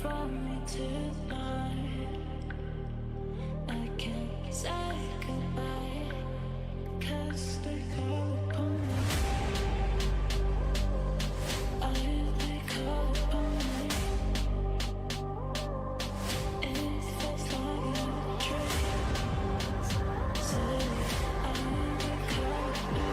from me tonight. I can't say goodbye, 'cause they call upon me. They call upon me. It feels like a dream. Say, they call upon me.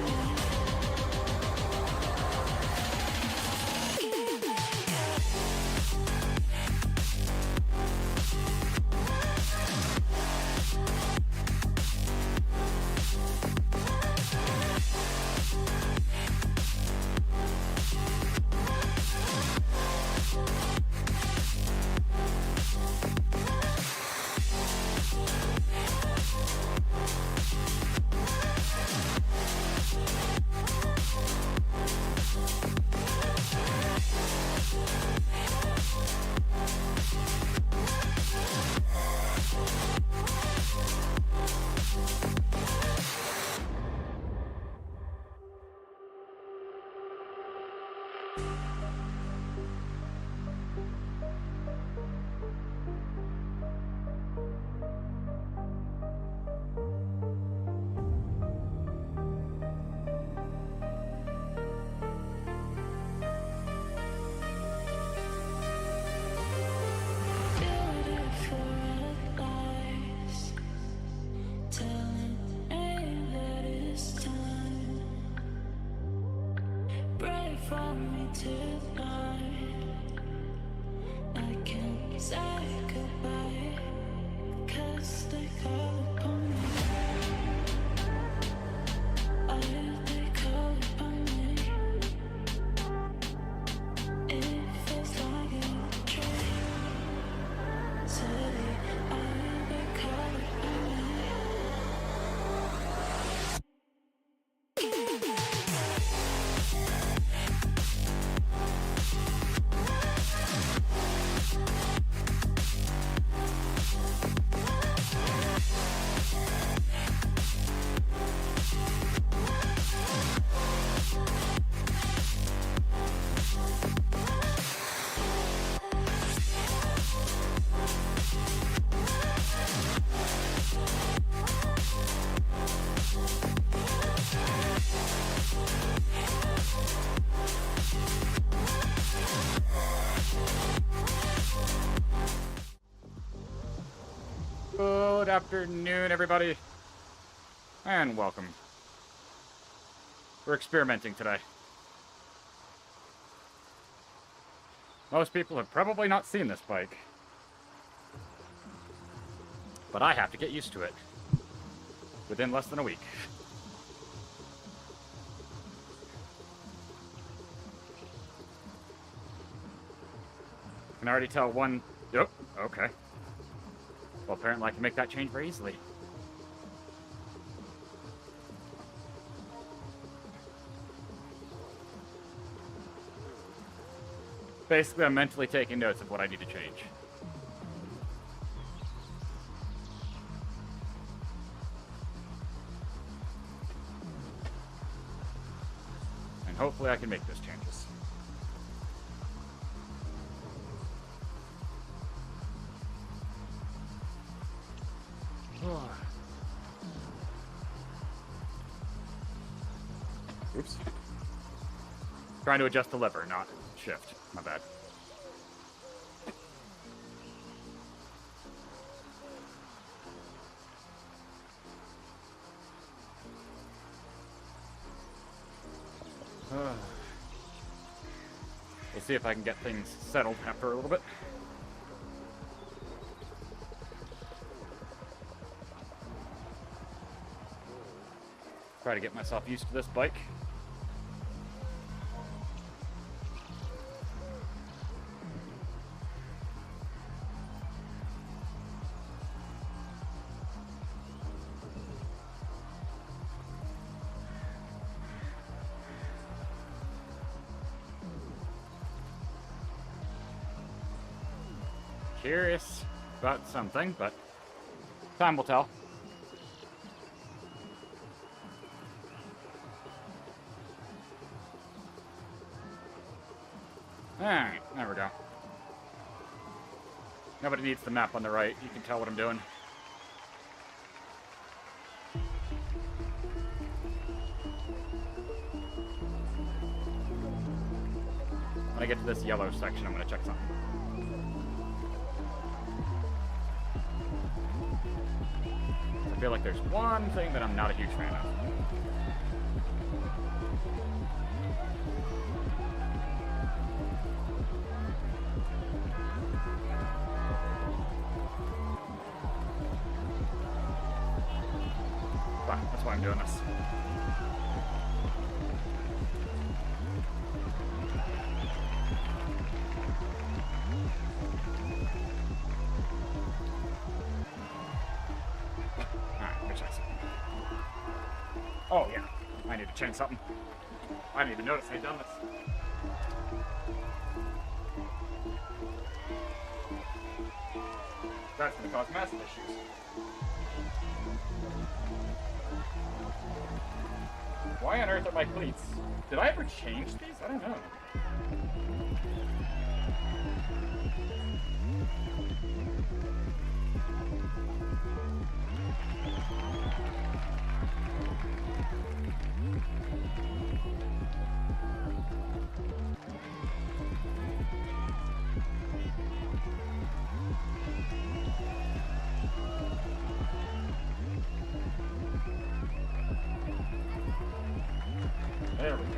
From me tonight, I can't say goodbye, 'cause they call upon me. They call upon me. It feels like a dream. Say, they call upon me. Good afternoon, everybody, and welcome. We're experimenting today. Most people have probably not seen this bike, but I have to get used to it within less than a week. I can already tell one... Oh, okay. Well, apparently I can make that change very easily. Basically, I'm mentally taking notes of what I need to change. And hopefully I can make those changes. Oops. Trying to adjust the lever, not shift. My bad. We'll see if I can get things settled after a little bit. Try to get myself used to this bike. Curious about something, but time will tell. Alright, there we go. Nobody needs the map on the right. You can tell what I'm doing. When I get to this yellow section, I'm going to check something. I feel like there's one thing that I'm not a huge fan of. But that's why I'm doing this. Oh, yeah. I need to change something. I didn't even notice I'd done this. That's going to cause massive issues. Why on earth are my cleats? Did I ever change these? I don't know. There we go.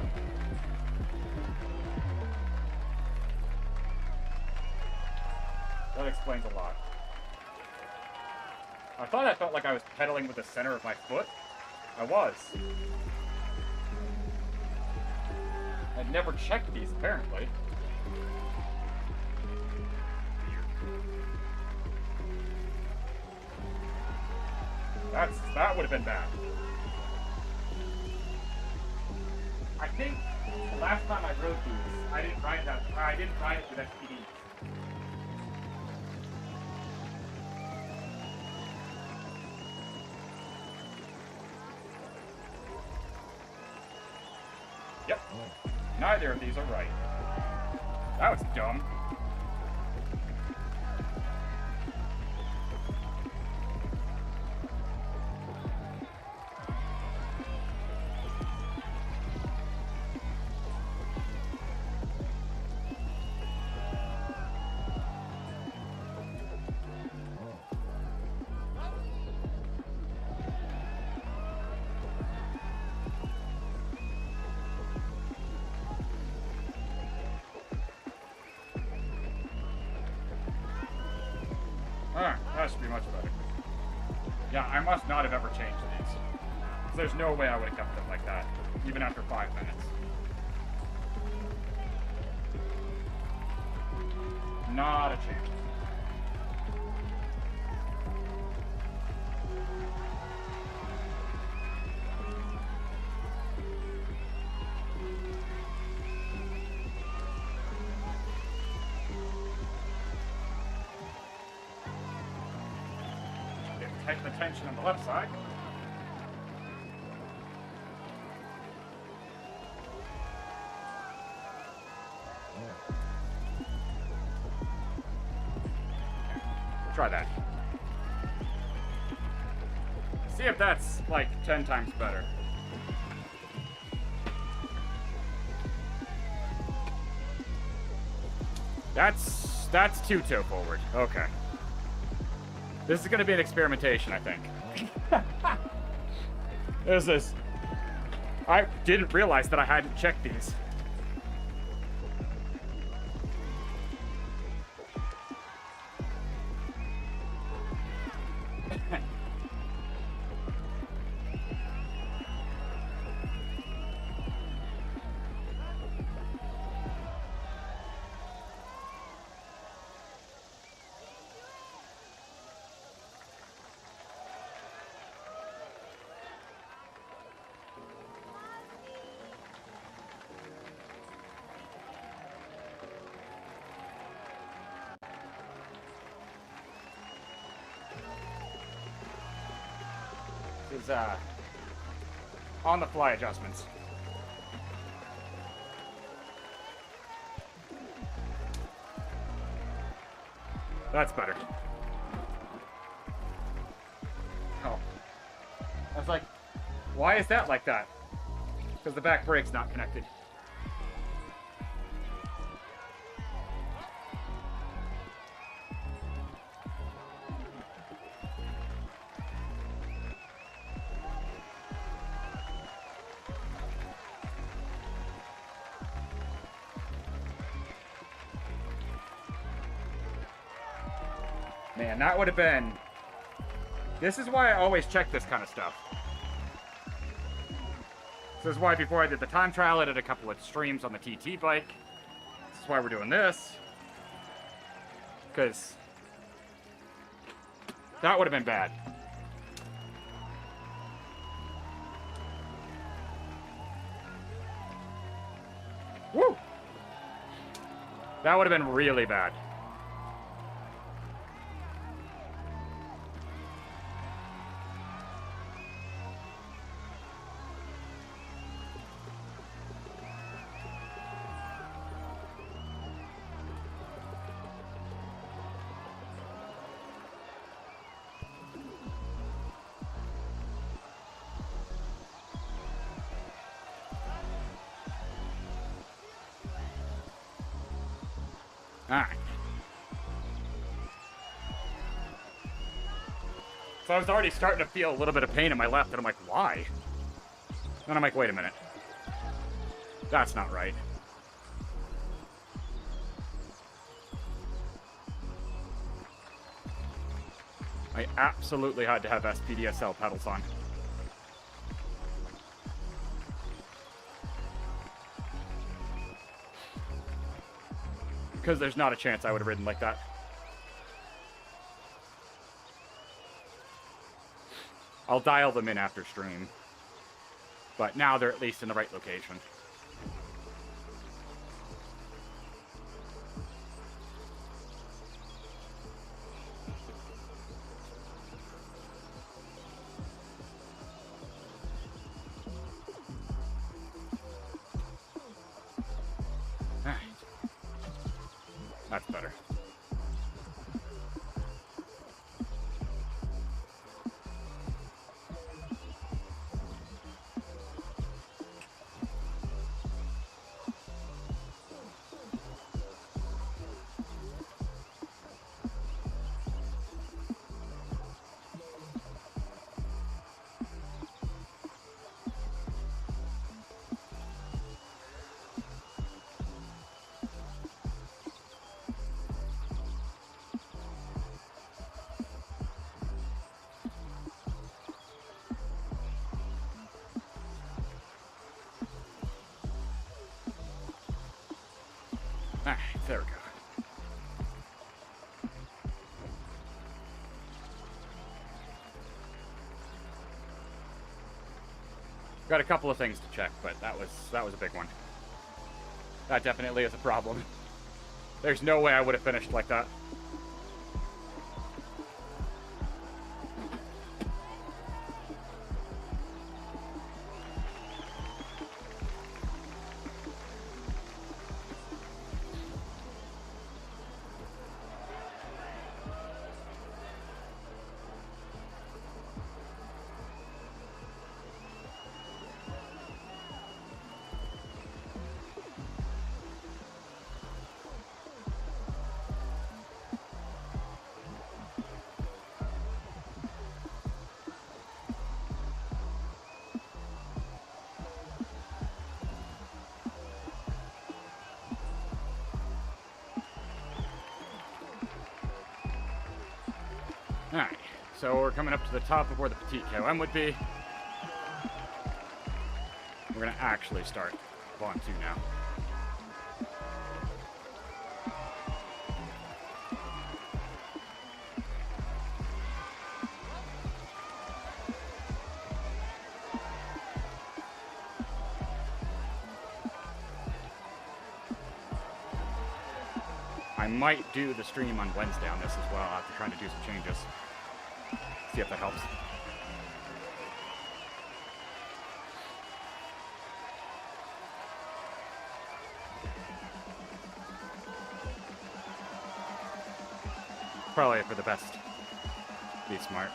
That explains a lot. I thought I felt like I was pedaling with the center of my foot. I was. I'd never checked these, apparently. That would have been bad. I think the last time I rode these, I didn't ride it with SPD. Yep. Neither of these are right. That was dumb. Alright, that should be much better. Yeah, I must not have ever changed these. 'Cause there's no way I would have kept them like that, even after 5 minutes. Not a chance. Tighten the tension on the left side. Try that. See if that's like 10 times better. That's two-toe forward. Okay. This is going to be an experimentation, I think. I didn't realize that I hadn't checked these. Is on-the-fly adjustments. That's better. Oh. I was like, why is that like that? Because the back brake's not connected. Man, that would have been... This is why I always check this kind of stuff. This is why before I did the time trial, I did a couple of streams on the TT bike. This is why we're doing this. Because that would have been bad. Woo! That would have been really bad. Alright. So I was already starting to feel a little bit of pain in my left, and I'm like, why? Then I'm like, wait a minute. That's not right. I absolutely had to have SPDSL pedals on. Because there's not a chance I would have ridden like that. I'll dial them in after stream. But now they're at least in the right location. That's better. Alright, there we go. Got a couple of things to check, but that was a big one. That definitely is a problem. There's no way I would have finished like that. Alright, so we're coming up to the top of where the Petite KOM would be. We're going to actually start Vaughn 2 now. I might do the stream on Wednesday on this as well after trying to do some changes. See if that helps. Probably for the best. Be smart.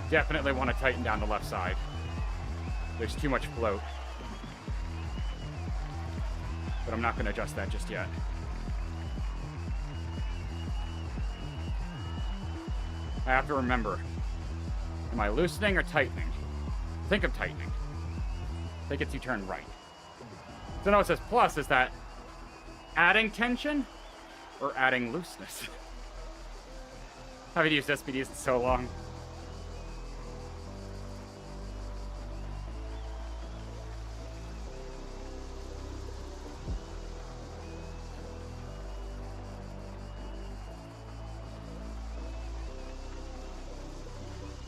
Definitely want to tighten down the left side. There's too much float. But I'm not going to adjust that just yet. I have to remember, am I loosening or tightening? I think I'm tightening. I think it's you turn right. So now it says plus, is that adding tension or adding looseness? Haven't used SPDs in so long.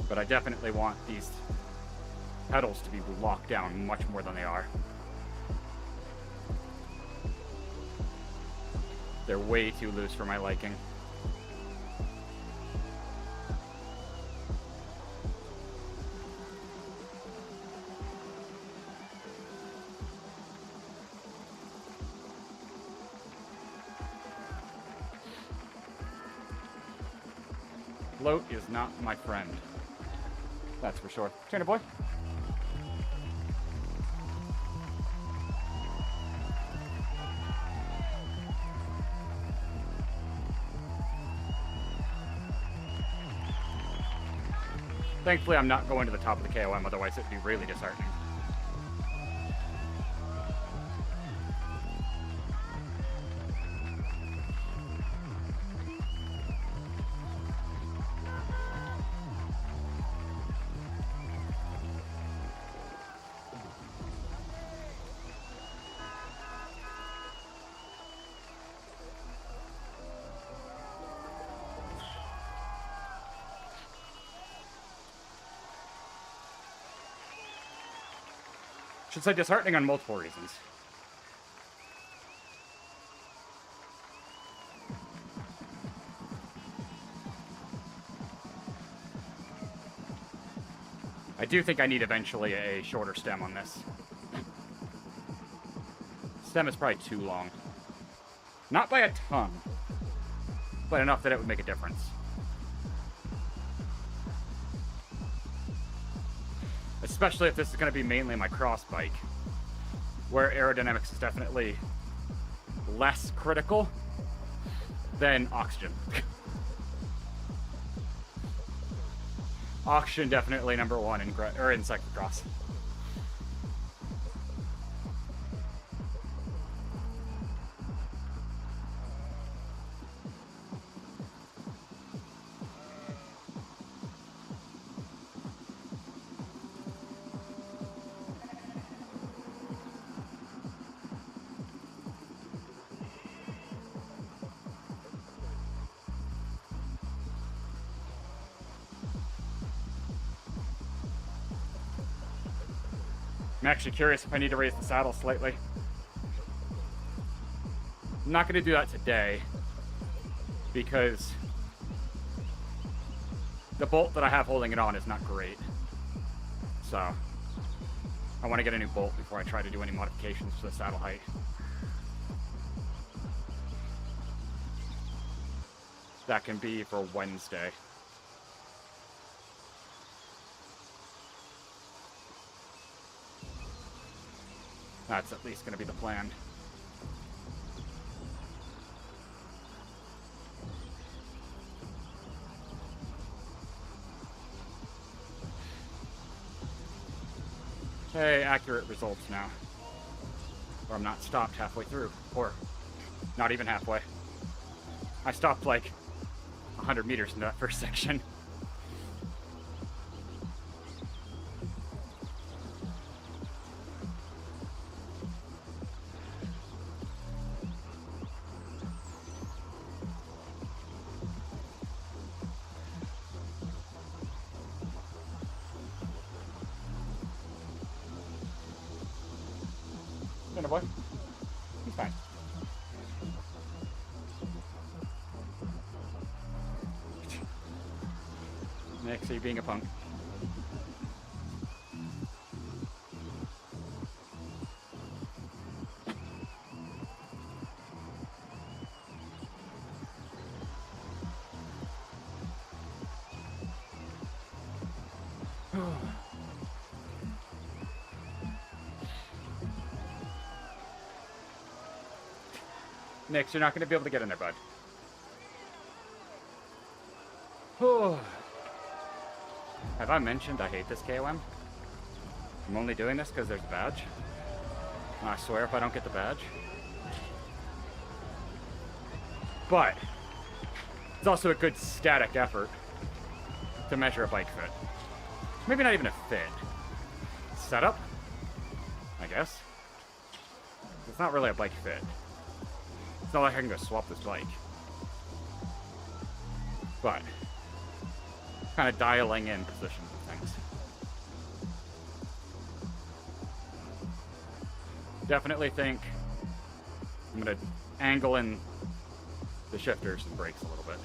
But I definitely want these pedals to be locked down much more than they are. They're way too loose for my liking. Float is not my friend. That's for sure. Trainer boy. Thankfully, I'm not going to the top of the KOM, otherwise it'd be really disheartening. Should say disheartening on multiple reasons. I do think I need eventually a shorter stem on this. Stem is probably too long. Not by a ton, but enough that it would make a difference. Especially if this is going to be mainly my cross bike, where aerodynamics is definitely less critical than oxygen. Oxygen definitely number one in cyclocross. I'm actually curious if I need to raise the saddle slightly. I'm not going to do that today because the bolt that I have holding it on is not great. So I want to get a new bolt before I try to do any modifications to the saddle height. That can be for Wednesday. That's at least going to be the plan. Hey, accurate results now. Or I'm not stopped halfway through. Or not even halfway. I stopped like 100 meters into that first section. Boy. He's fine. Nick, so you're being a punk. Nick, you're not going to be able to get in there, bud. Have I mentioned I hate this KOM? I'm only doing this because there's a badge. And I swear if I don't get the badge. But it's also a good static effort to measure a bike fit. Maybe not even a fit. Setup, I guess. It's not really a bike fit. It's not like I can go swap this bike. But kind of dialing in positions of things. Definitely think I'm going to angle in the shifters and brakes a little bit.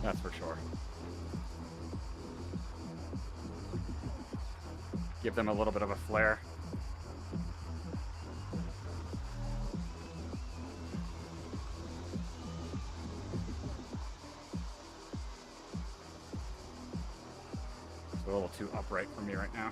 That's for sure. Give them a little bit of a flare. It's a little too upright for me right now.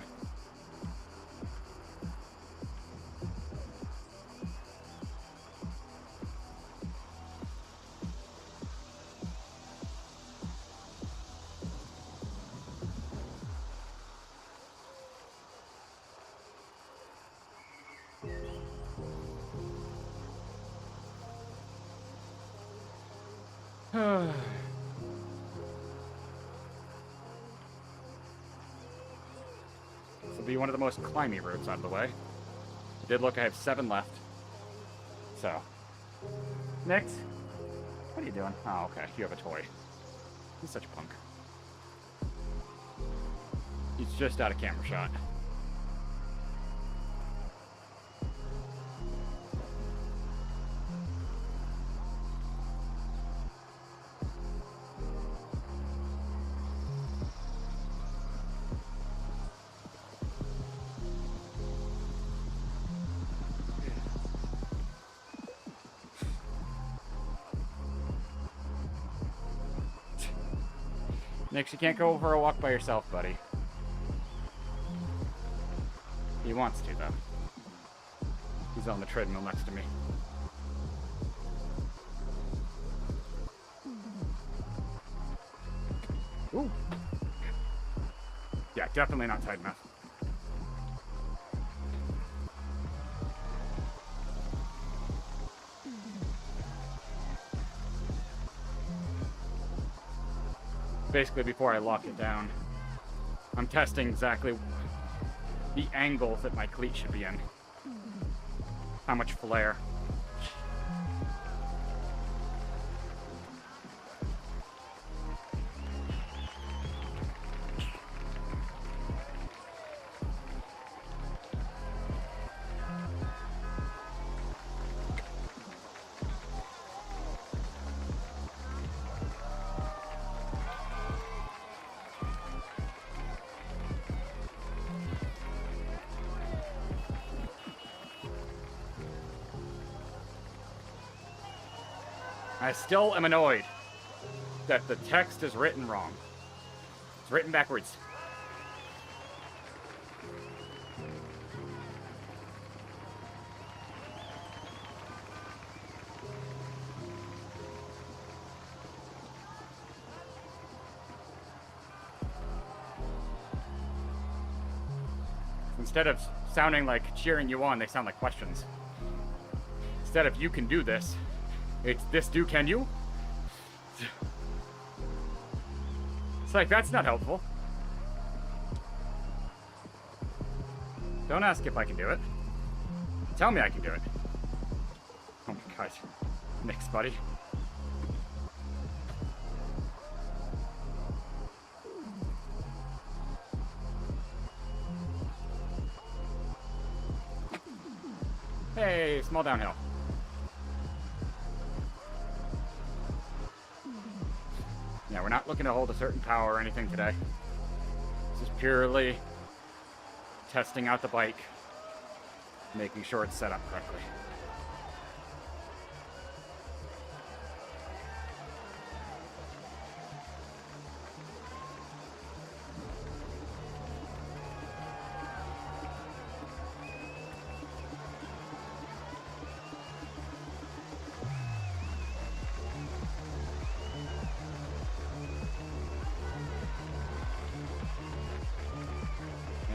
This will be one of the most climby roads out of the way. I did look, I have 7 left. So, next. What are you doing? Oh, okay. You have a toy. He's such a punk. He's just out of camera shot. Nix, you can't go for a walk by yourself, buddy. He wants to, though. He's on the treadmill next to me. Ooh. Yeah, definitely not tight enough. Basically, before I lock it down, I'm testing exactly the angle that my cleat should be in. How much flare. I still am annoyed that the text is written wrong. It's written backwards. Instead of sounding like cheering you on, they sound like questions. Instead of "you can do this," it's "this do can you?" It's like, that's not helpful. Don't ask if I can do it. Tell me I can do it. Oh my god. Next, buddy. Hey, small downhill. we're not looking to hold a certain power or anything today. This is purely testing out the bike, making sure it's set up correctly.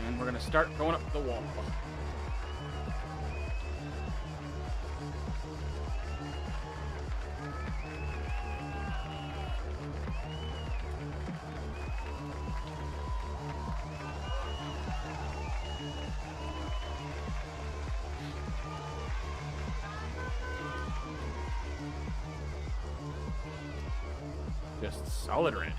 And we're going to start going up the wall. Just solid red.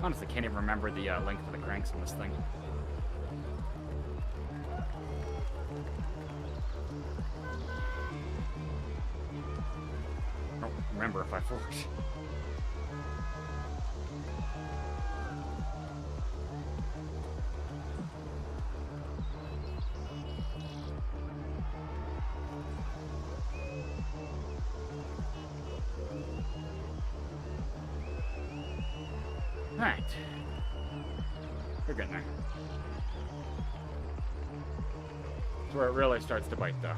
Honestly, can't even remember the length of the cranks on this thing. I don't remember if I forked. Alright. We're getting there. It's where it really starts to bite, though.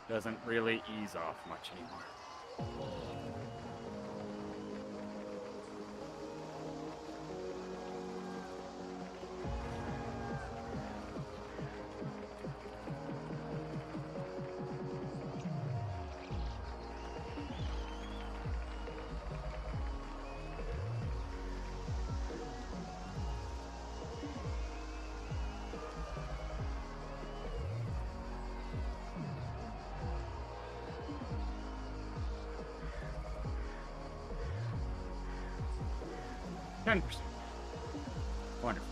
Doesn't really ease off much anymore. $10%. Wonderful.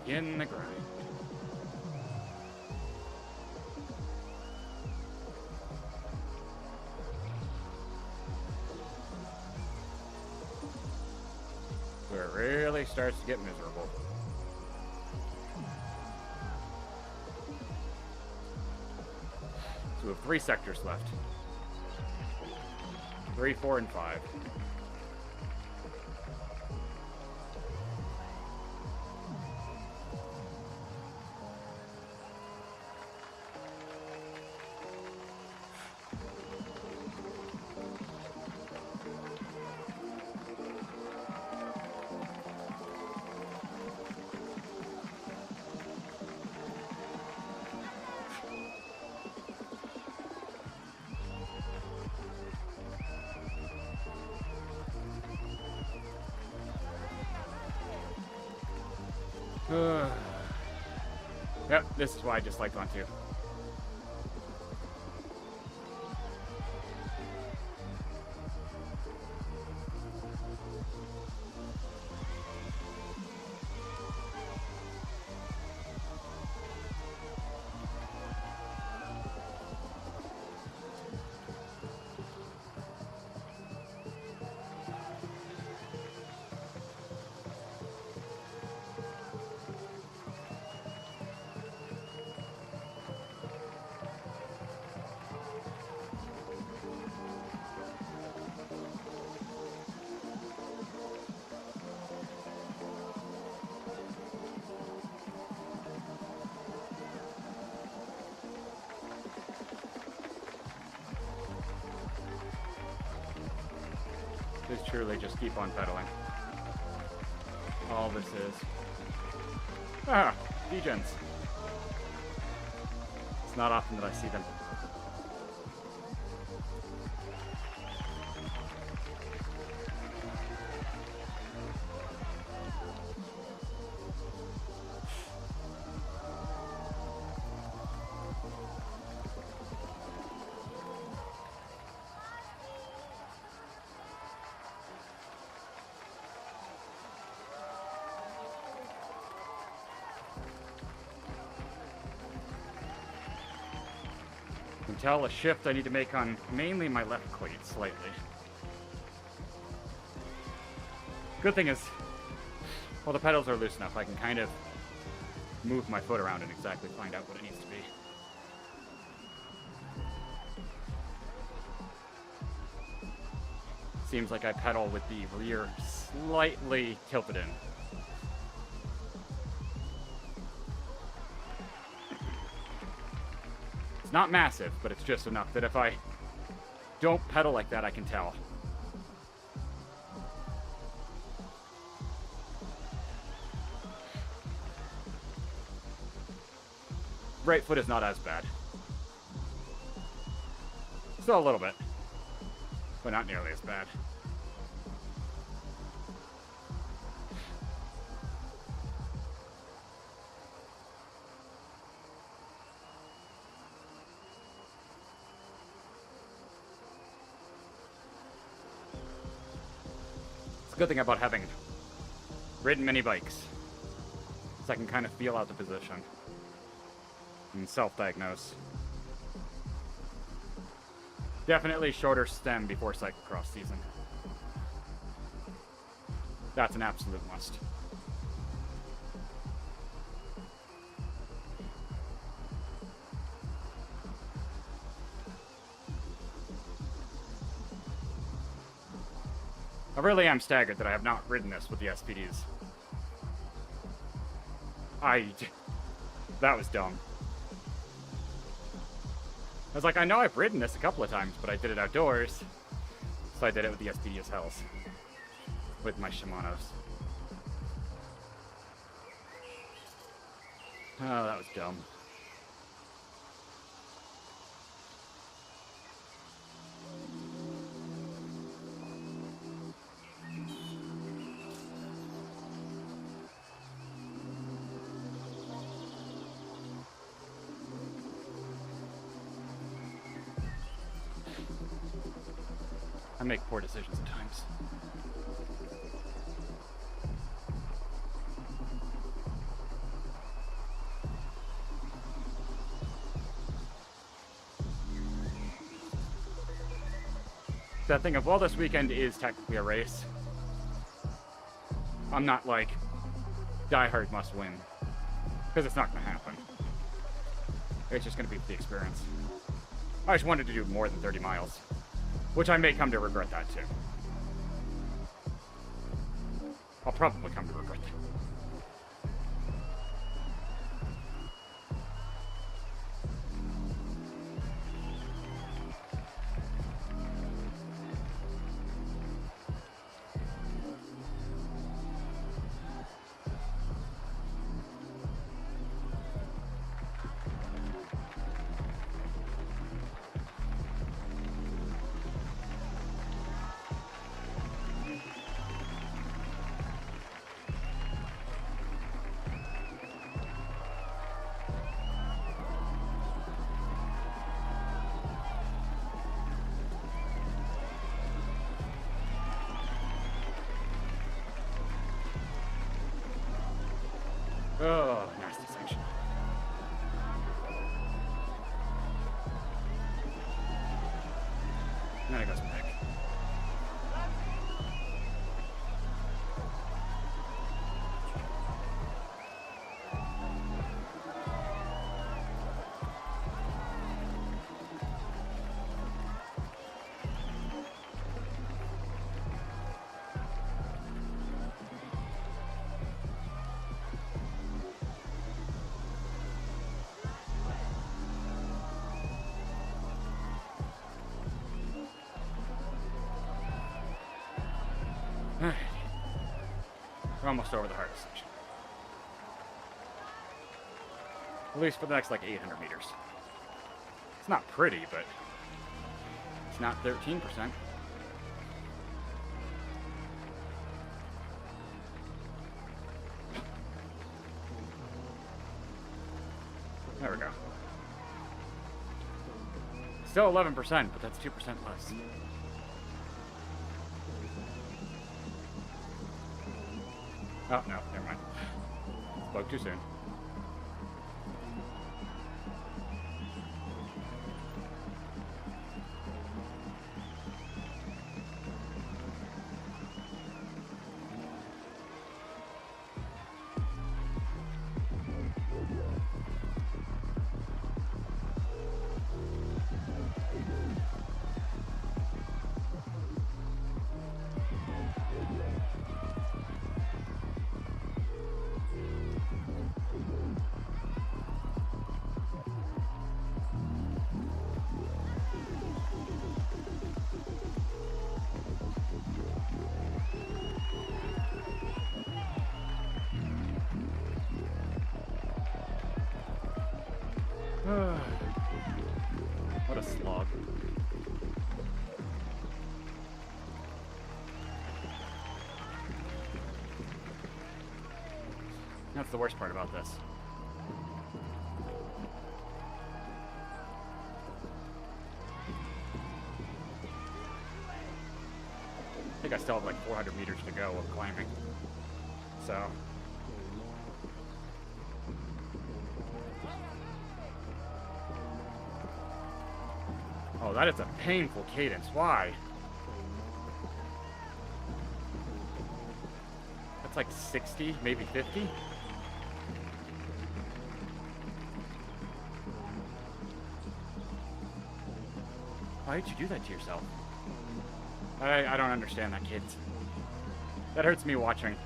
In the grind. Where it really starts to get miserable. So we have 3 sectors left. 3, 4, and 5. Yep, this is why I just like on 2. is truly just keep on pedaling. All this is. Ah, degens. It's not often that I see them. You can tell a shift I need to make on mainly my left cleat slightly. Good thing is, while the pedals are loose enough, I can kind of move my foot around and exactly find out what it needs to be. Seems like I pedal with the rear slightly tilted in. It's not massive, but it's just enough that if I don't pedal like that, I can tell. Right foot is not as bad. Still a little bit, but not nearly as bad. Good thing about having ridden many bikes is I can kind of feel out the position and self-diagnose. Definitely shorter stem before cyclocross season. That's an absolute must. I really am staggered that I have not ridden this with the SPDs. That was dumb. I was like, I know I've ridden this a couple of times, but I did it outdoors. So I did it with the SPD as hells. With my Shimanos. Oh, that was dumb. I make poor decisions at times. That thing of, well, this weekend is technically a race. I'm not like, diehard must win. Because it's not going to happen. It's just going to be the experience. I just wanted to do more than 30 miles. Which I may come to regret that too. I'll probably come to regret that. Oh, nasty section. And then it goes back. Alright. We're almost over the hardest section. At least for the next, like, 800 meters. It's not pretty, but it's not 13%. There we go. Still 11%, but that's 2% less. Oh, no, never mind. Spoke too soon. What a slog. That's the worst part about this. I think I still have like 400 meters to go of climbing. So... Oh, that is a painful cadence. Why? That's like 60, maybe 50? Why did you do that to yourself? I don't understand that, kids. That hurts me watching.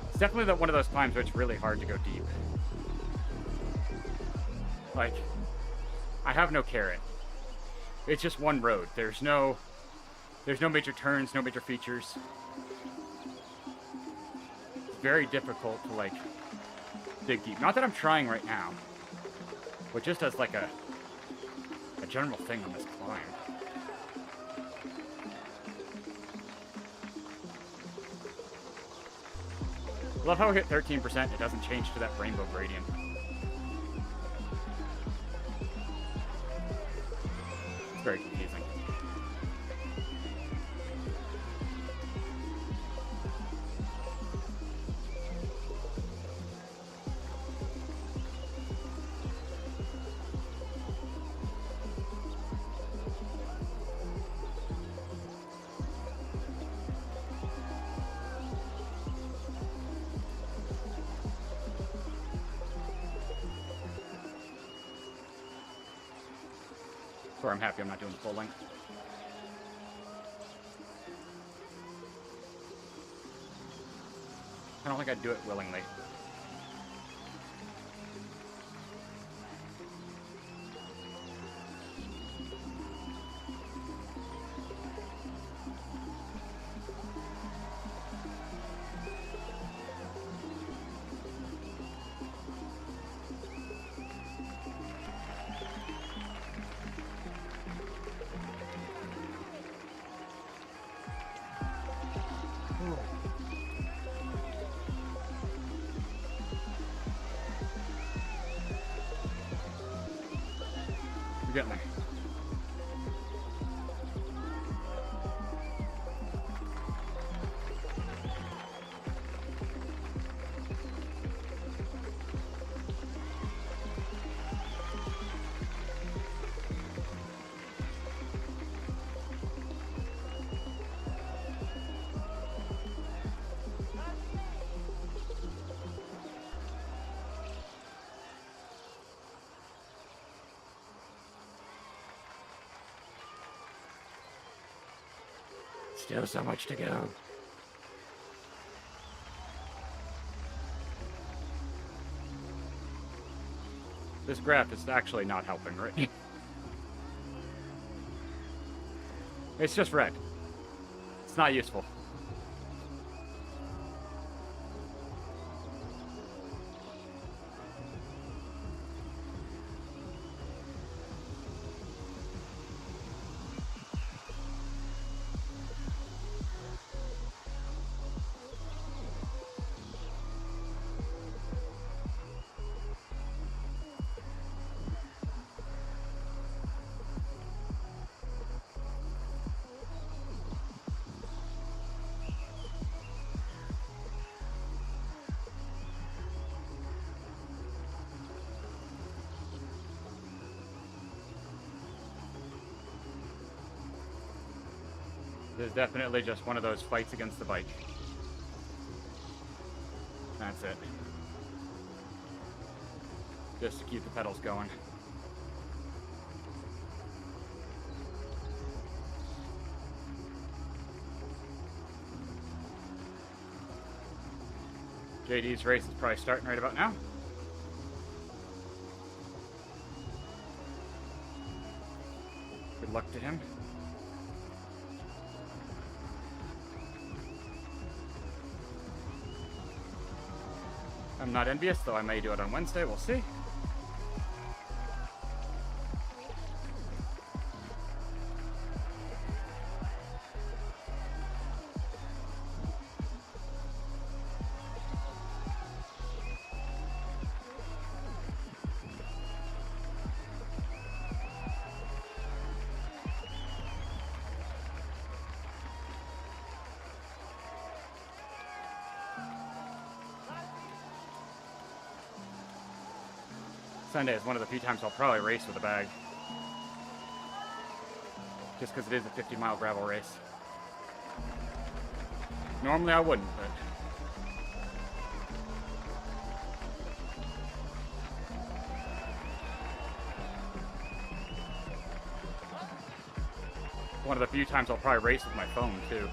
It's definitely one of those times where it's really hard to go deep. Like, I have no carrot. It's just one road. There's no major turns, no major features. It's very difficult to, like, dig deep. Not that I'm trying right now, but just as, like, a general thing on this climb. I love how we hit 13%, it doesn't change to that rainbow gradient. It's very confusing. So I'm happy I'm not doing the full length. I don't think I'd do it willingly. You're getting there. Still so much to go. This graph is actually not helping, right? It's just red. It's not useful. This is definitely just one of those fights against the bike. That's it. Just to keep the pedals going. JD's race is probably starting right about now. Good luck to him. I'm not envious, though I may do it on Wednesday. We'll see. Sunday is one of the few times I'll probably race with a bag. Just because it is a 50-mile gravel race. Normally I wouldn't, but... one of the few times I'll probably race with my phone, too.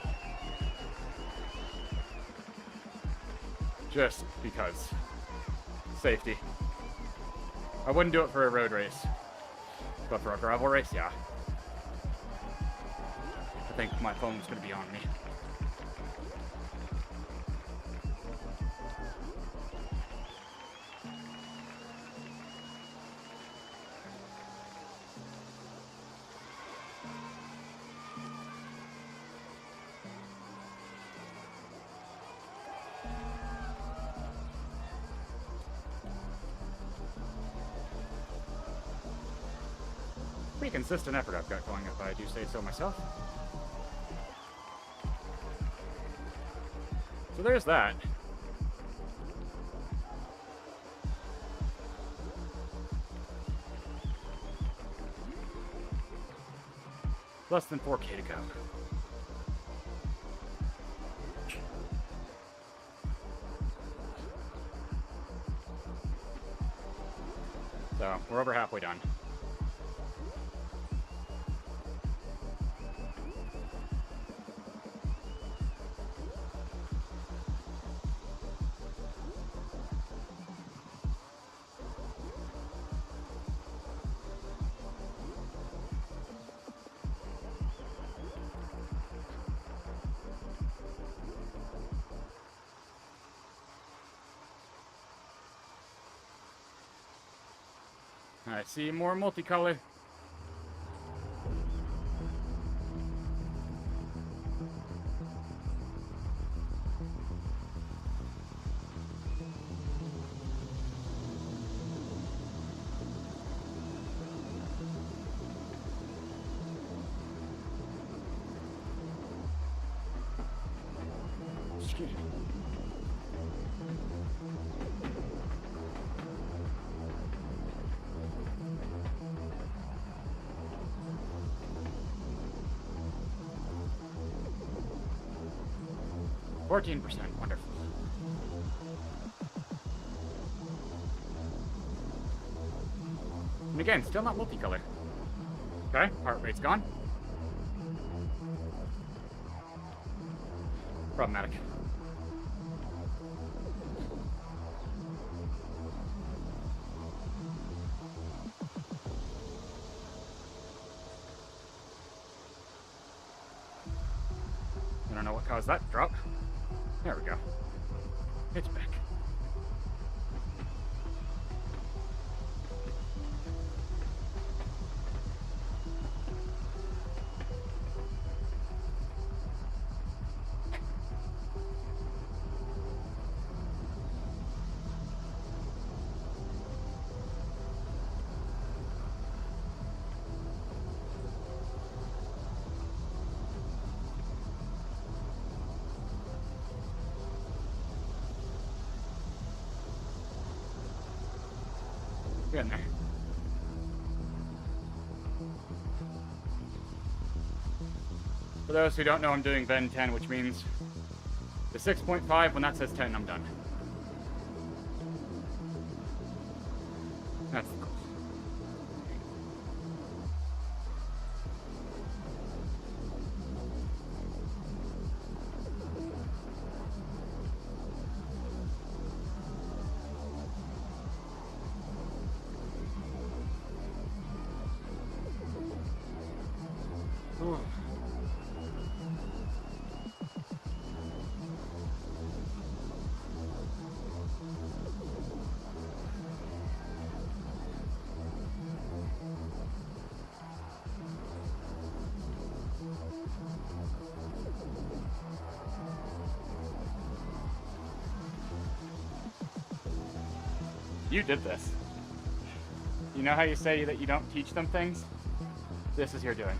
Just because. Safety. I wouldn't do it for a road race. But for a gravel race, yeah. I think my phone's going to be on me. Pretty consistent effort I've got going, if I do say so myself. So there's that. Less than 4K to go. So we're over halfway done. I see more multicolor. Excuse me. %, wonderful. And again, still not multicolor. Okay, heart rate's gone. problematic. I don't know what caused that drop. There we go. It's back. Getting there. For those who don't know, I'm doing Ven 10, which means the 6.5, when that says 10, I'm done. That's the goal. Ooh. You did this. You know how you say that you don't teach them things? This is your doing.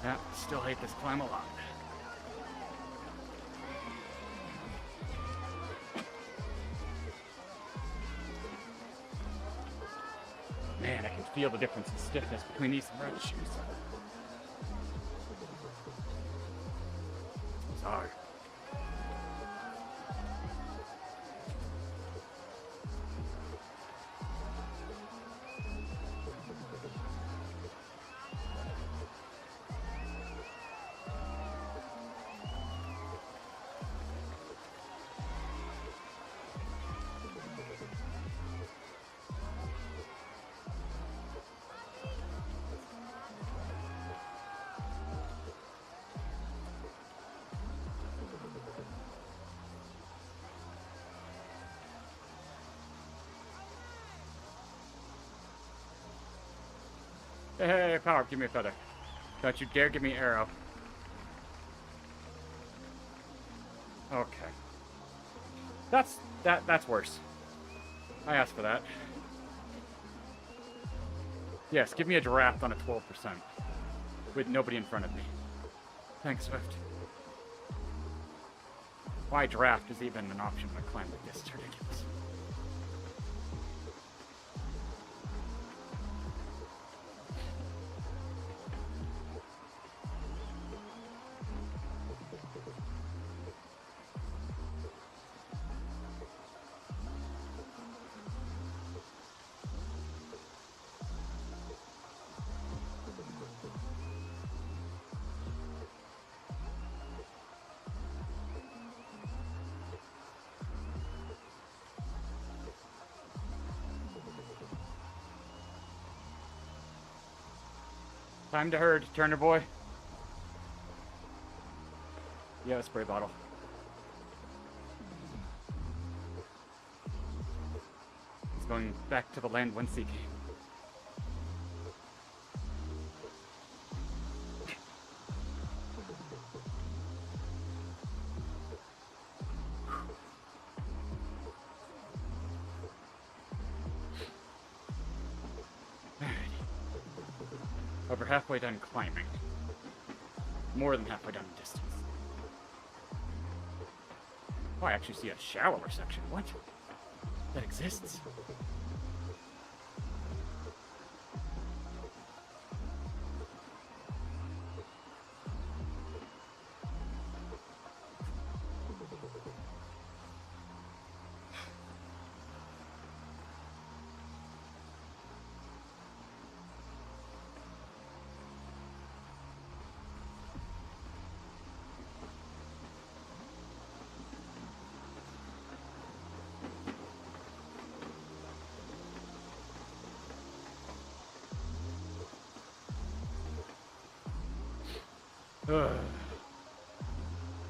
Yeah, still hate this climb a lot. Man, I can feel the difference in stiffness between these and road shoes. Sorry. Hey, power up, give me a feather. Don't you dare give me arrow. Okay. That's worse. I asked for that. Yes, give me a draft on a 12%. With nobody in front of me. Thanks, Zwift. Why draft is even an option on a climb like this? It's ridiculous. Time to herd, Turner boy. Yeah, a spray bottle. He's going back to the land whence he came. Over halfway done climbing. More than halfway done distance. Oh, I actually see a shallower section. What? That exists? Ugh.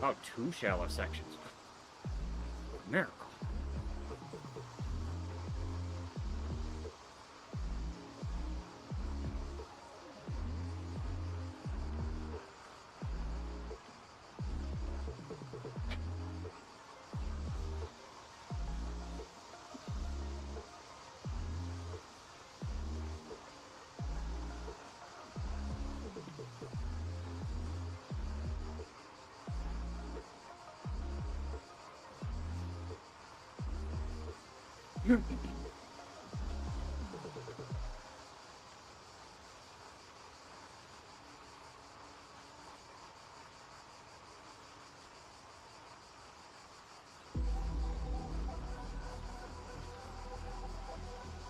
Oh, 2 shallow sections. Miracle.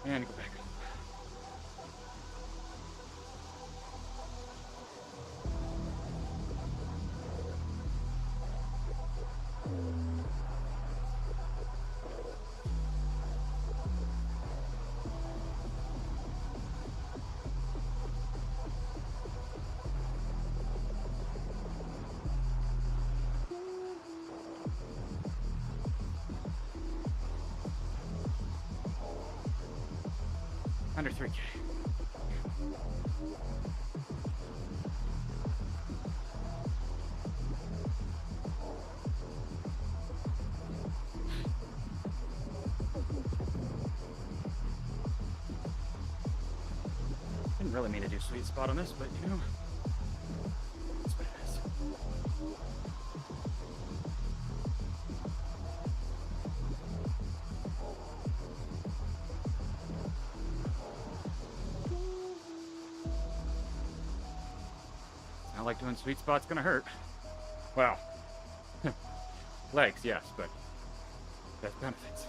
And go back. Under 3K. Didn't really mean to do sweet spot on this, but you know, that's what it is. Not like doing sweet spot's gonna hurt. Well, legs, yes, but there's benefits.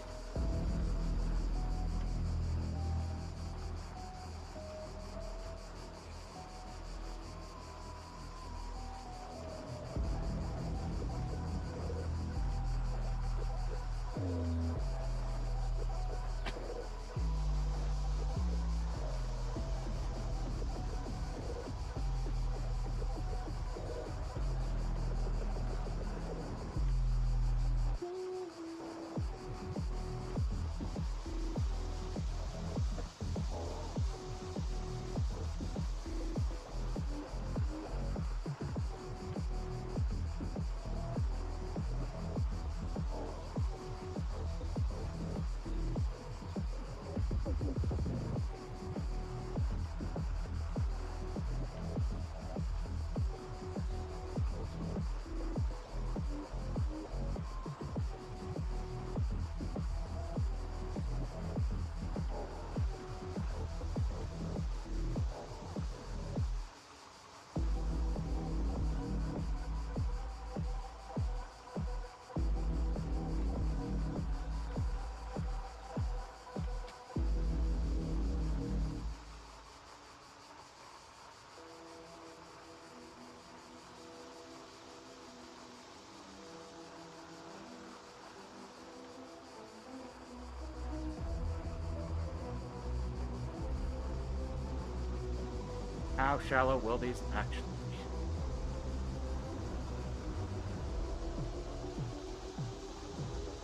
How shallow will these actually be?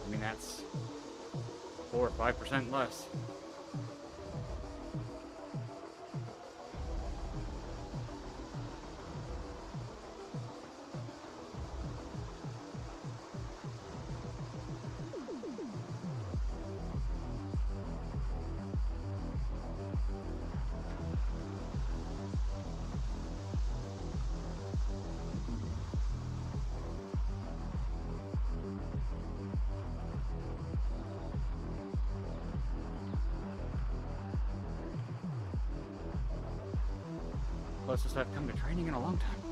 I mean, that's 4 or 5% less. Closest I've come to training in a long time.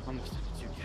Almost at the 2K.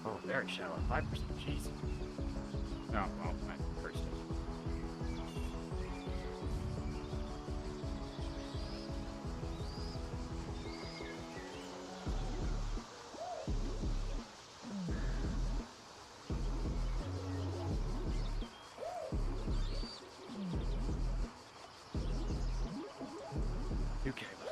Oh, very shallow. 5%. Jeez. No, well, I cursed it. UK left.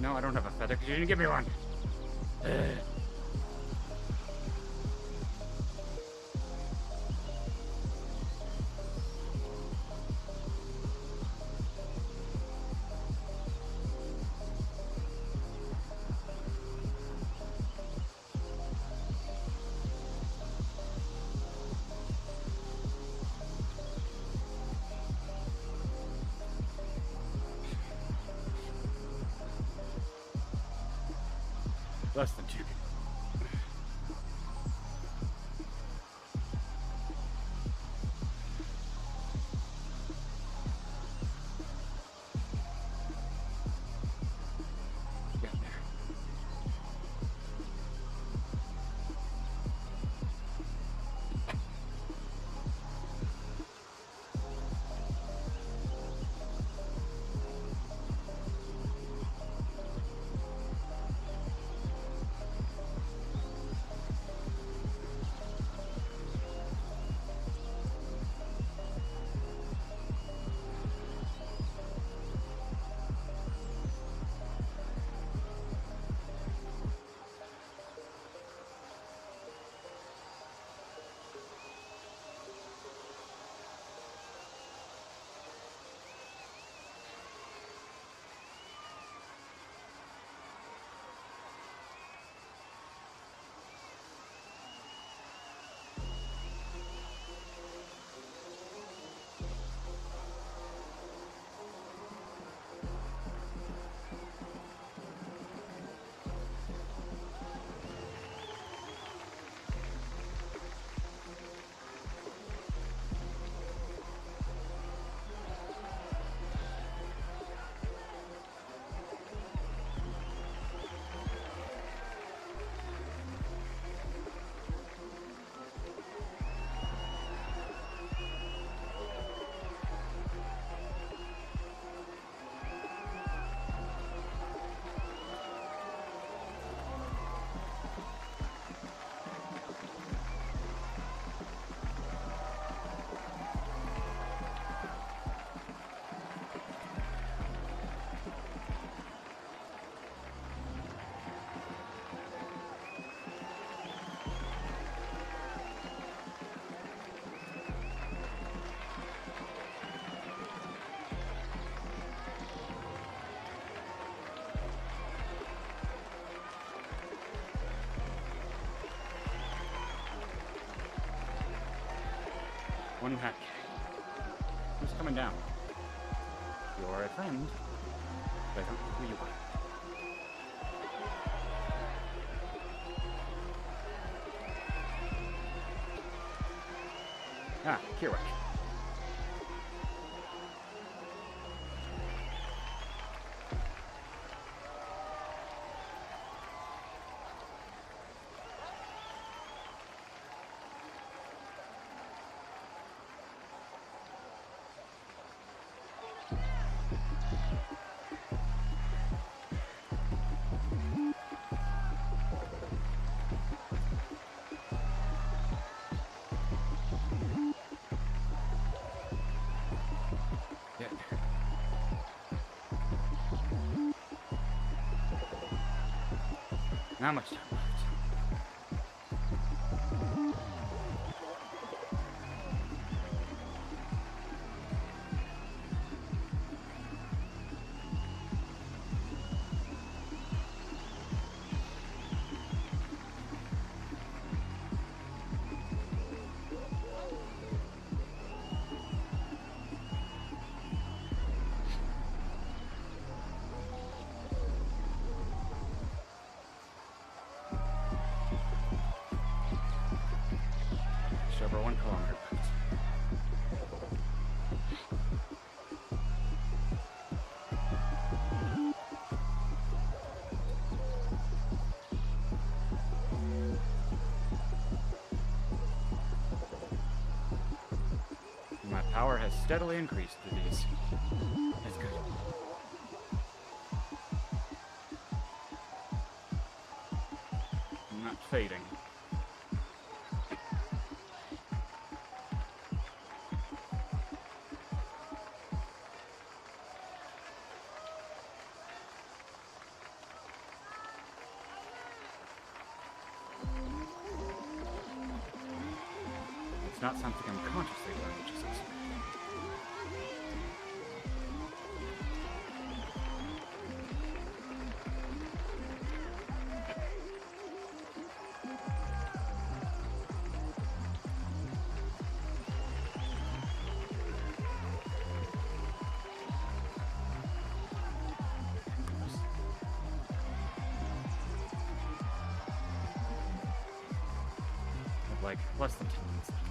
No, I don't have a feather because you didn't give me one. Less than 2. Get there. 1.5K. Who's coming down? You're a friend. But I don't know who you are. Ah, Kirwick. Not much time left. Just over 1 kilometer left. My power has steadily increased through these. That's good. I'm not fading. It's not something I'm consciously learning, just as like less than 10 minutes left.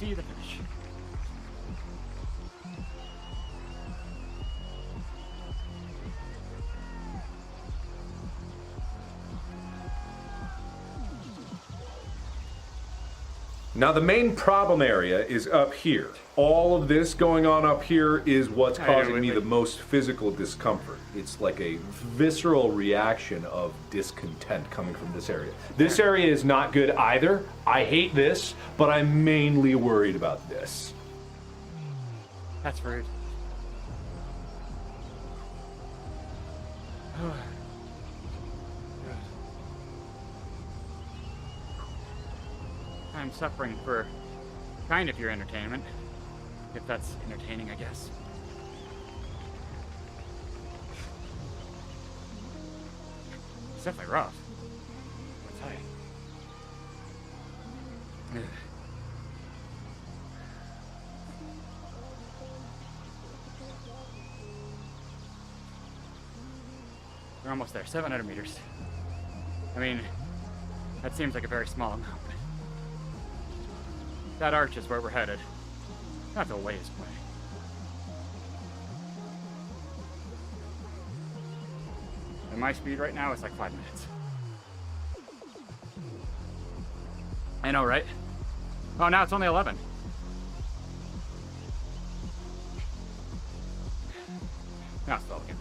see the finish. Now the main problem area is up here. All of this going on up here is what's causing me the most physical discomfort. It's like a visceral reaction of discontent coming from this area. This area is not good either. I hate this, but I'm mainly worried about this. That's rude. I'm suffering for kind of your entertainment. If that's entertaining, I guess. It's definitely rough. I'll tell you. We're almost there, 700 meters. I mean, that seems like a very small amount. That arch is where we're headed. That's a ways away. And my speed right now is like 5 minutes. I know, right? Oh, now it's only 11. Now it's 12 again.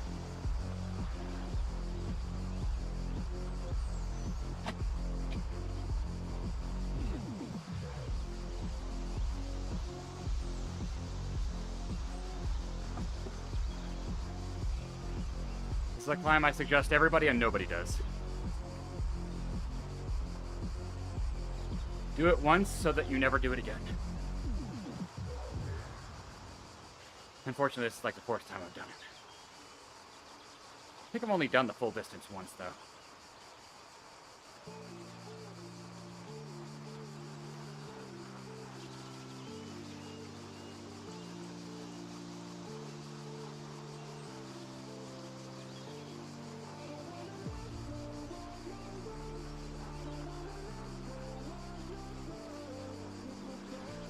This is a climb I suggest everybody and nobody does. Do it once so that you never do it again. Unfortunately, this is like the 4th time I've done it. I think I've only done the full distance once, though.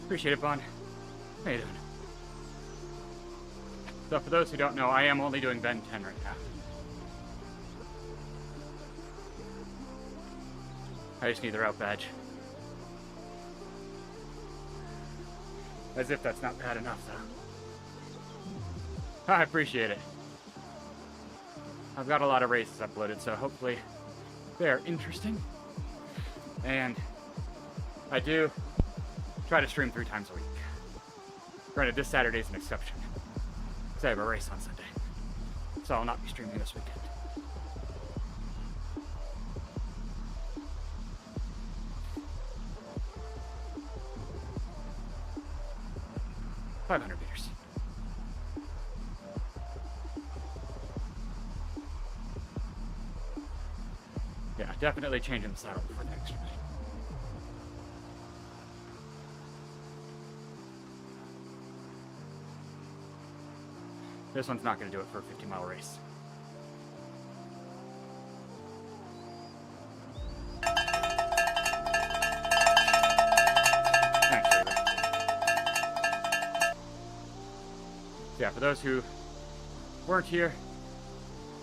Appreciate it, Bond. How you doing? So for those who don't know, I am only doing Bend 10 right now. I just need the route badge. As if that's not bad enough, though. I appreciate it. I've got a lot of races uploaded, so hopefully they're interesting. And I do try to stream 3 times a week. Granted, this Saturday is an exception, because I have a race on Sunday, so I'll not be streaming this weekend. $500 meters. Yeah, definitely changing the saddle before the extra night. This one's not going to do it for a 50-mile race. Thanks, David. So yeah, for those who weren't here,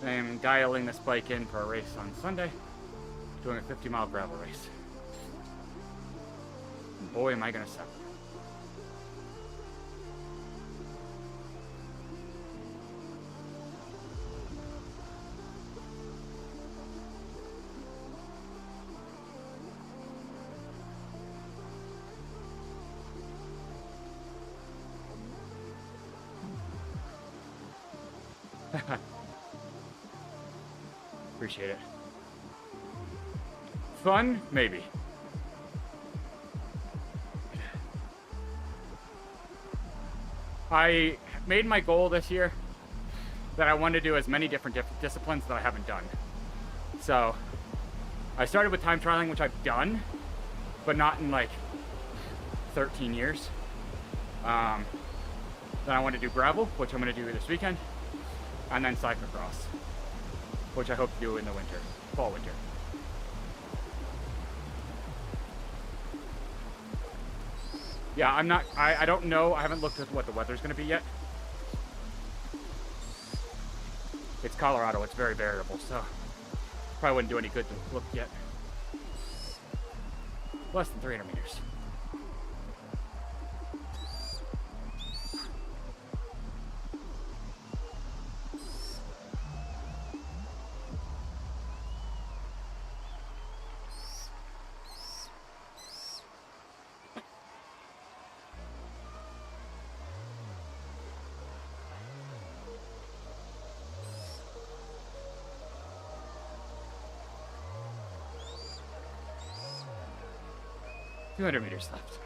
I'm dialing this bike in for a race on Sunday, doing a 50-mile gravel race. And boy, am I going to suffer. Appreciate it. Fun? Maybe. I made my goal this year that I wanted to do as many different disciplines that I haven't done. So I started with time trialing, which I've done, but not in like 13 years. Then I want to do gravel, which I'm going to do this weekend, and then cyclocross, which I hope to do in the winter, fall winter. Yeah, I'm not, I don't know. I haven't looked at what the weather's going to be yet. It's Colorado. It's very variable, so probably wouldn't do any good to look yet. Less than 300 meters. Two 200 meters left.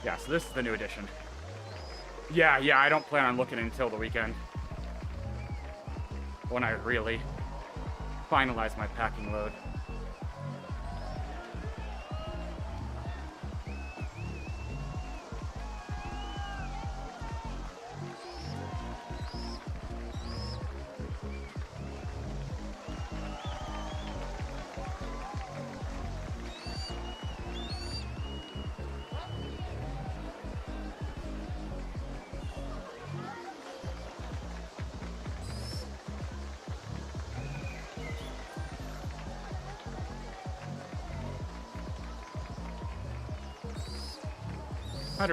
Yeah, so this is the new edition. Yeah, I don't plan on looking until the weekend. When I really finalize my packing load.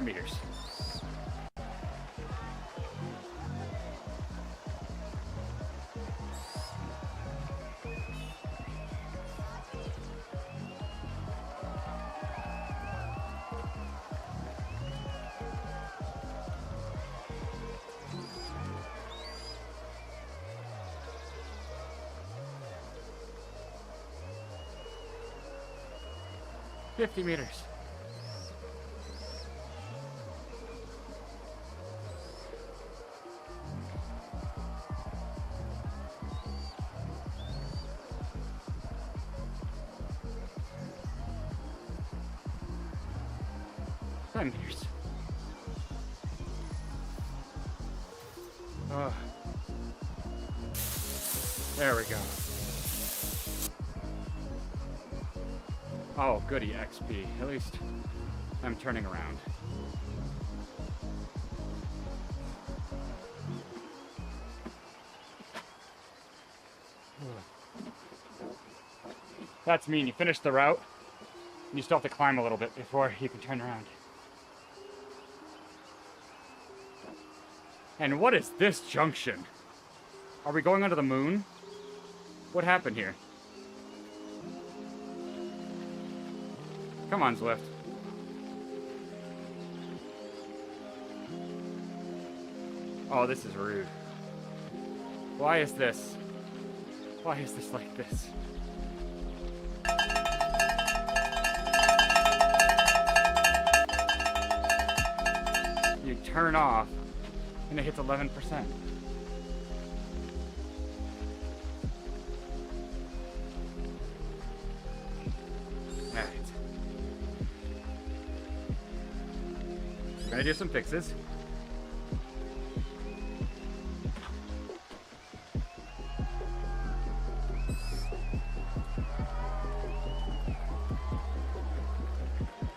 Meters. $50 meters. Meters. There we go. Oh, goody XP. At least I'm turning around. That's mean. You finish the route, and you still have to climb a little bit before you can turn around. And what is this junction? Are we going under the moon? What happened here? Come on, Zwift. Oh, this is rude. Why is this? Why is this like this? You turn off, and it hits 11%. Alright. Gonna do some fixes.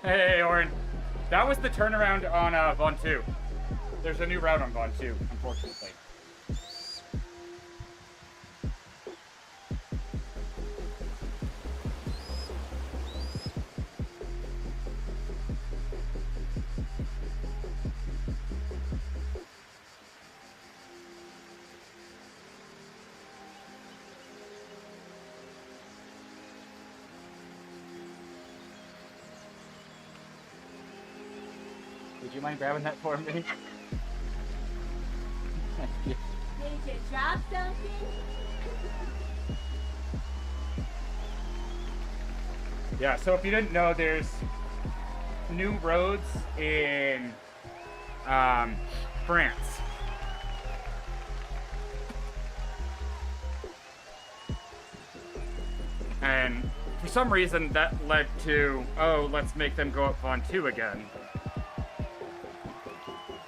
Hey, Oren. That was the turnaround on Von 2. There's a new route on Von 2, unfortunately. Would you mind grabbing that for me? Thank you. Did you drop something? Yeah, so if you didn't know, there's new roads in France. And for some reason that led to, oh, let's make them go up Von 2 again.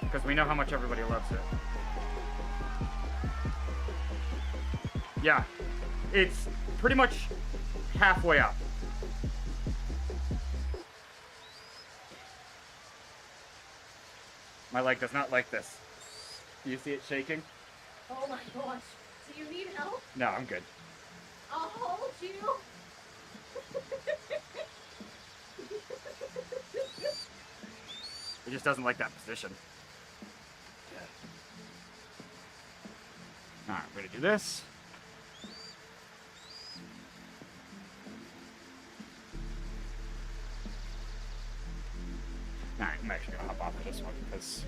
Because we know how much everybody loves it. Yeah, it's pretty much halfway up. My leg does not like this. Do you see it shaking? Oh my gosh. Do you need help? No, I'm good. I'll hold you. It just doesn't like that position. Alright, we're gonna do this. Alright, I'm actually gonna hop off of this one because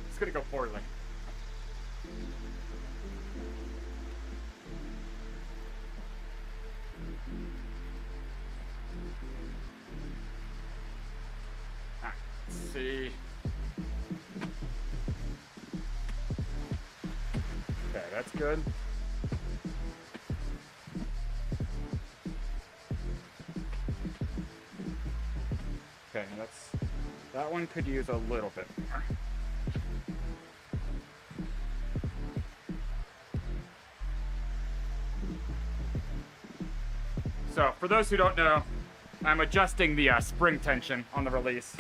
it's gonna go poorly. Alright, let's see. Okay, that's good. Okay, that one could use a little bit more. So, for those who don't know, I'm adjusting the spring tension on the release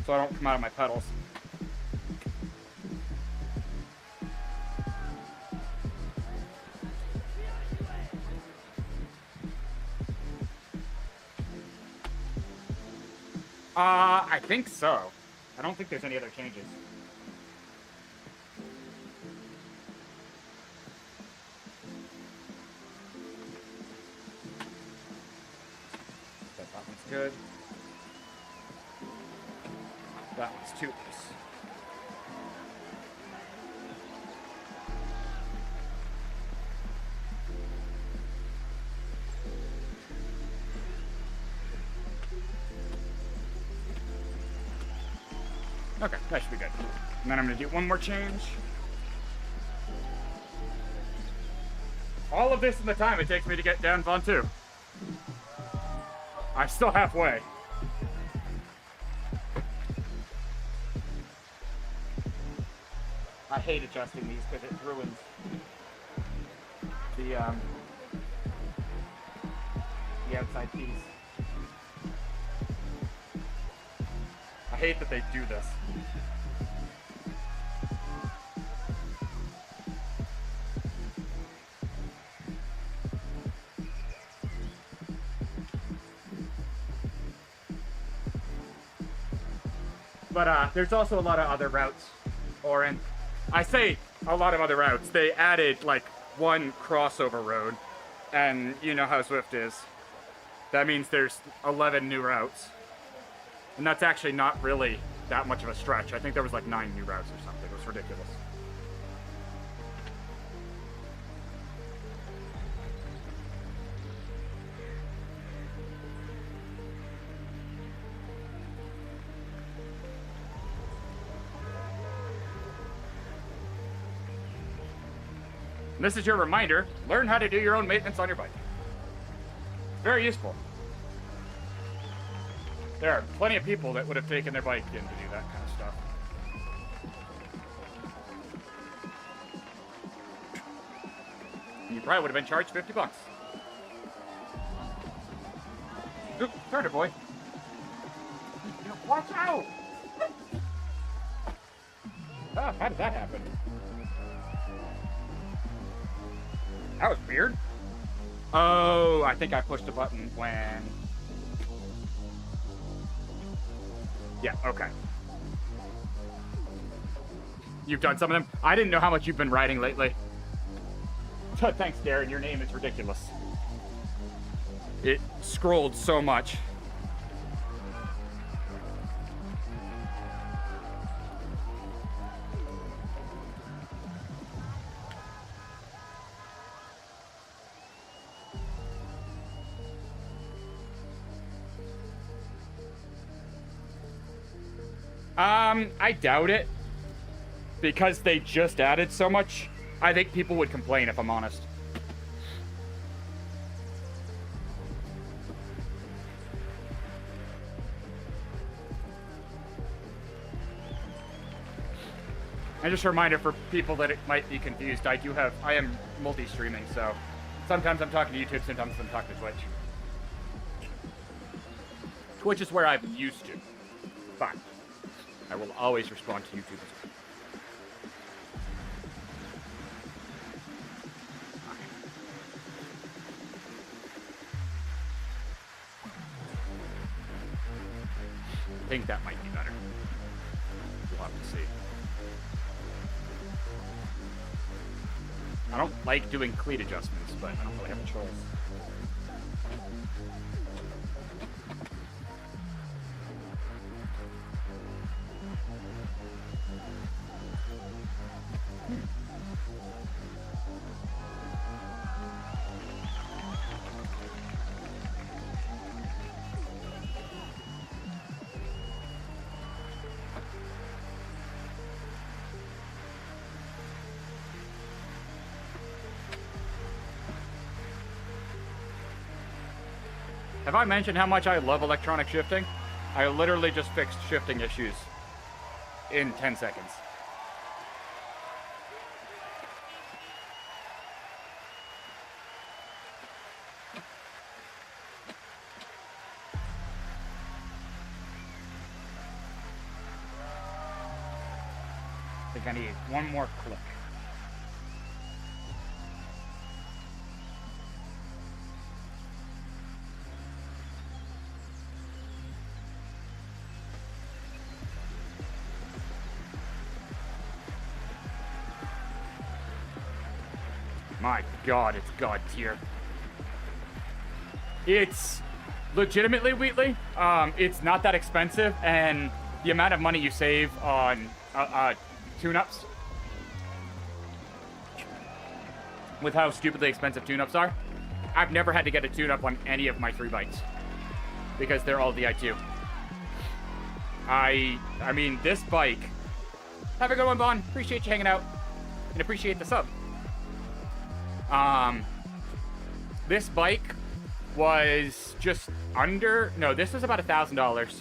so I don't come out of my pedals. I think so. I don't think there's any other changes. That one's good. That one's too loose. Okay, that should be good. And then I'm gonna do one more change. All of this in the time it takes me to get down Von 2. I'm still halfway. I hate adjusting these because it ruins the outside piece. I hate that they do this. But there's also a lot of other routes, I say a lot of other routes. They added like one crossover road, and you know how Zwift is. That means there's 11 new routes. And that's actually not really that much of a stretch. I think there was like 9 new routes or something. It was ridiculous. And this is your reminder, learn how to do your own maintenance on your bike. Very useful. There are plenty of people that would have taken their bike in to do that kind of stuff. You probably would have been charged 50 bucks. Oop, turn it, boy. Watch out! Oh, how did that happen? That was weird. Oh, I think I pushed a button when... Yeah, okay. You've done some of them? I didn't know how much you've been riding lately. Thanks, Darren. Your name is ridiculous. It scrolled so much. I doubt it. Because they just added so much, I think people would complain if I'm honest. And just a reminder for people that it might be confused, I am multi-streaming, so sometimes I'm talking to YouTube, sometimes I'm talking to Twitch. Twitch is where I'm used to. Fine. I will always respond to YouTube as well. I think that might be better. We'll have to see. I don't like doing cleat adjustments, but I don't really have a choice. Have I mentioned how much I love electronic shifting? I literally just fixed shifting issues in 10 seconds. I think I need one more click. My God, it's God tier. It's legitimately, Wheatley, it's not that expensive, and the amount of money you save on tune-ups, with how stupidly expensive tune-ups are, I've never had to get a tune-up on any of my 3 bikes, because they're all Di2. I mean, this bike, have a good one, Vaughn. Appreciate you hanging out, and appreciate the sub. This bike was just under, no, this was about $1,000.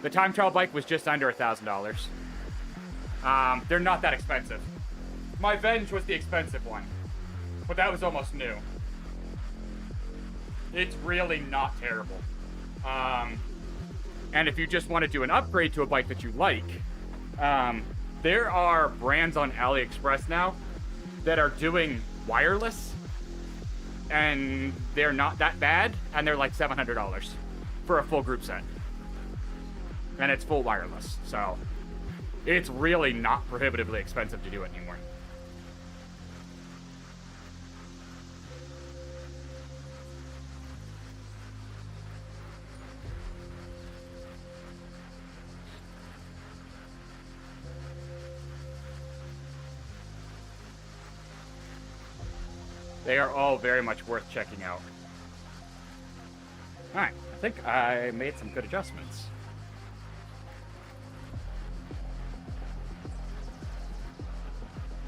The time trial bike was just under $1,000. They're not that expensive. My Venge was the expensive one, but that was almost new. It's really not terrible. And if you just want to do an upgrade to a bike that you like, there are brands on AliExpress now that are doing wireless, and they're not that bad, and they're like $700 for a full group set, and it's full wireless, so it's really not prohibitively expensive to do it anymore. They are all very much worth checking out. Alright, I think I made some good adjustments.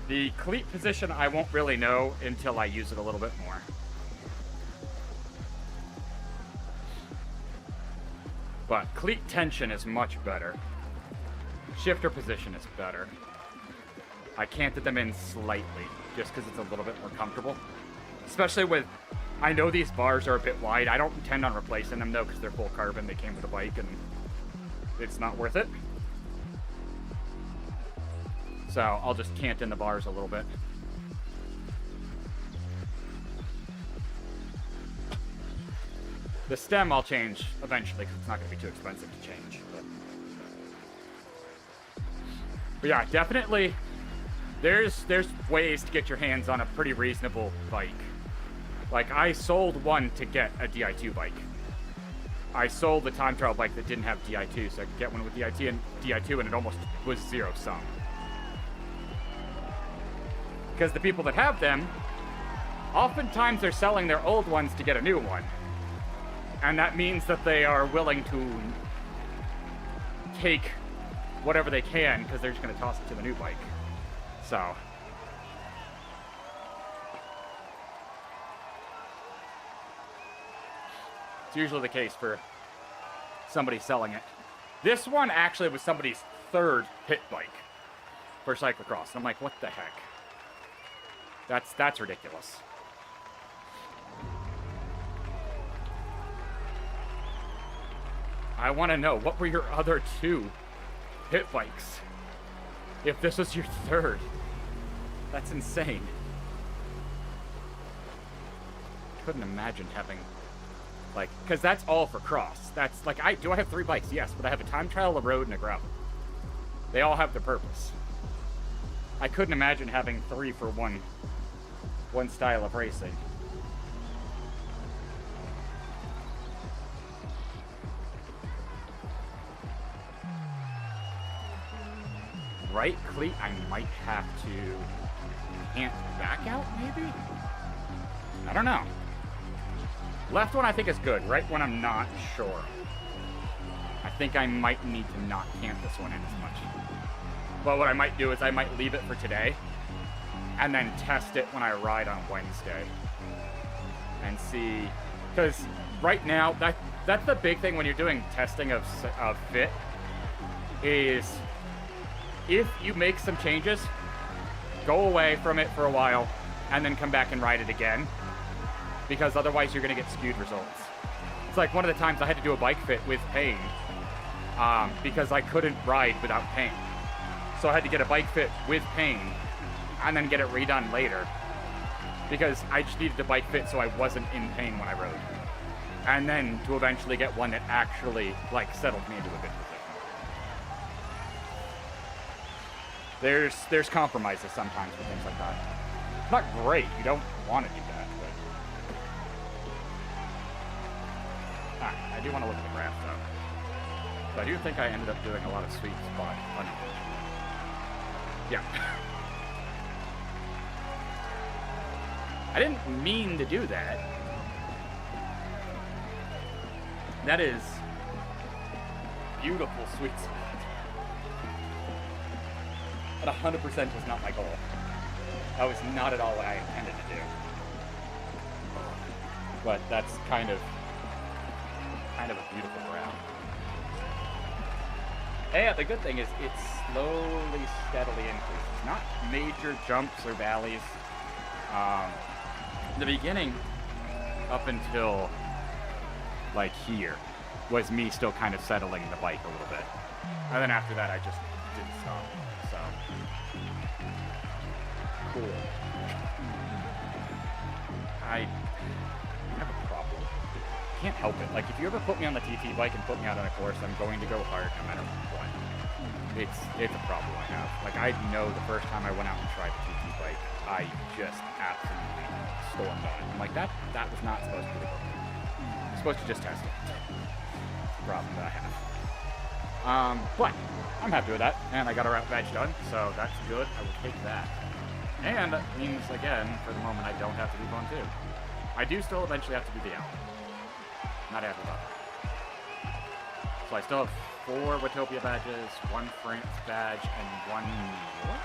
The cleat position I won't really know until I use it a little bit more. But cleat tension is much better. Shifter position is better. I canted them in slightly, just because it's a little bit more comfortable. Especially with, I know these bars are a bit wide. I don't intend on replacing them though, because they're full carbon. They came with a bike, and it's not worth it. So I'll just cant in the bars a little bit. The stem I'll change eventually, because it's not going to be too expensive to change. But yeah, definitely, there's ways to get your hands on a pretty reasonable bike. Like, I sold one to get a Di2 bike. I sold the time trial bike that didn't have Di2, so I could get one with Di2, and it almost was zero sum. Because the people that have them, oftentimes they're selling their old ones to get a new one. And that means that they are willing to take whatever they can, because they're just going to toss it to the new bike. So it's usually the case for somebody selling it. This one actually was somebody's 3rd pit bike for cyclocross. And I'm like, what the heck? That's ridiculous. I want to know, what were your other 2 pit bikes. If this was your third, that's insane. Couldn't imagine having, like, because that's all for cross. That's like, I have 3 bikes, yes, but I have a time trial, a road, and a gravel. They all have their purpose. I couldn't imagine having 3 for one style of racing. Right cleat, I might have to can't back out, maybe? I don't know. Left one I think is good. Right one I'm not sure. I think I might need to not camp this one in as much. But what I might do is I might leave it for today and then test it when I ride on Wednesday. And see, because right now, that's the big thing when you're doing testing of fit, is if you make some changes, go away from it for a while, and then come back and ride it again, because otherwise you're going to get skewed results. It's like one of the times I had to do a bike fit with pain, because I couldn't ride without pain. So I had to get a bike fit with pain, and then get it redone later, because I just needed a bike fit so I wasn't in pain when I rode. And then to eventually get one that actually, like, settled me into a good position. There's compromises sometimes with things like that. It's not great. You don't want to do that, but... I do want to look at the graph, though. So I do think I ended up doing a lot of sweet spot unintentionally. Yeah. I didn't mean to do that. That is beautiful sweet spot. But 100% was not my goal. That was not at all what I intended to do. But that's kind of a beautiful graph. Yeah, the good thing is it slowly, steadily increases. Not major jumps or valleys. The beginning, up until like here, was me still kind of settling the bike a little bit. And then after that, I just didn't stop. So, cool. I have a problem. Can't help it. Like, if you ever put me on the TT bike and put me out on a course, I'm going to go hard no matter what. It's a problem I have. Like, I know the first time I went out and tried the TT bike, I just absolutely stormed on it. I'm like, that was not supposed to be the goal. I'm supposed to just test it. It's the problem that I have. But I'm happy with that, and I got a route badge done, so that's good. I will take that. And that means, again, for the moment, I don't have to do Zone 2. I do still eventually have to do the Allen. Not happy about that. So I still have 4 Watopia badges, 1 France badge, and 1 New York,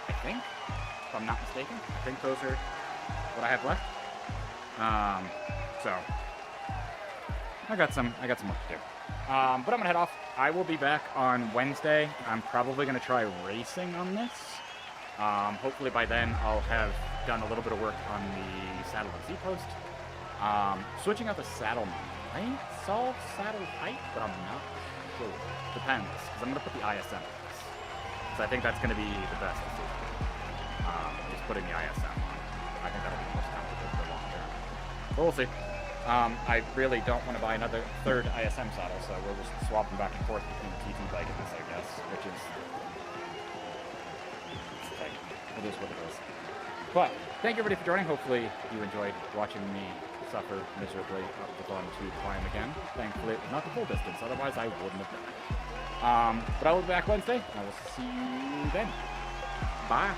I think, if I'm not mistaken. I think those are what I have left. So I got some work to do. But I'm gonna head off. I will be back on Wednesday. I'm probably gonna try racing on this. Hopefully by then I'll have done a little bit of work on the saddle and Z-post. Switching out the saddle might solve saddle height, but I'm not sure. Depends, because I'm gonna put the ISM on this. So I think that's gonna be the best decision. Is putting the ISM on. I think that'll be the most comfortable for long term. But we'll see. I really don't want to buy another 3rd ISM saddle, so we'll just swap them back and forth between the TT bike and this, I guess, which is... It is what it is. But, thank you everybody for joining. Hopefully you enjoyed watching me suffer miserably up the Zone 2 climb again. Thankfully, it was not the full distance, otherwise I wouldn't have done it. But I will be back Wednesday, and I will see you then. Bye!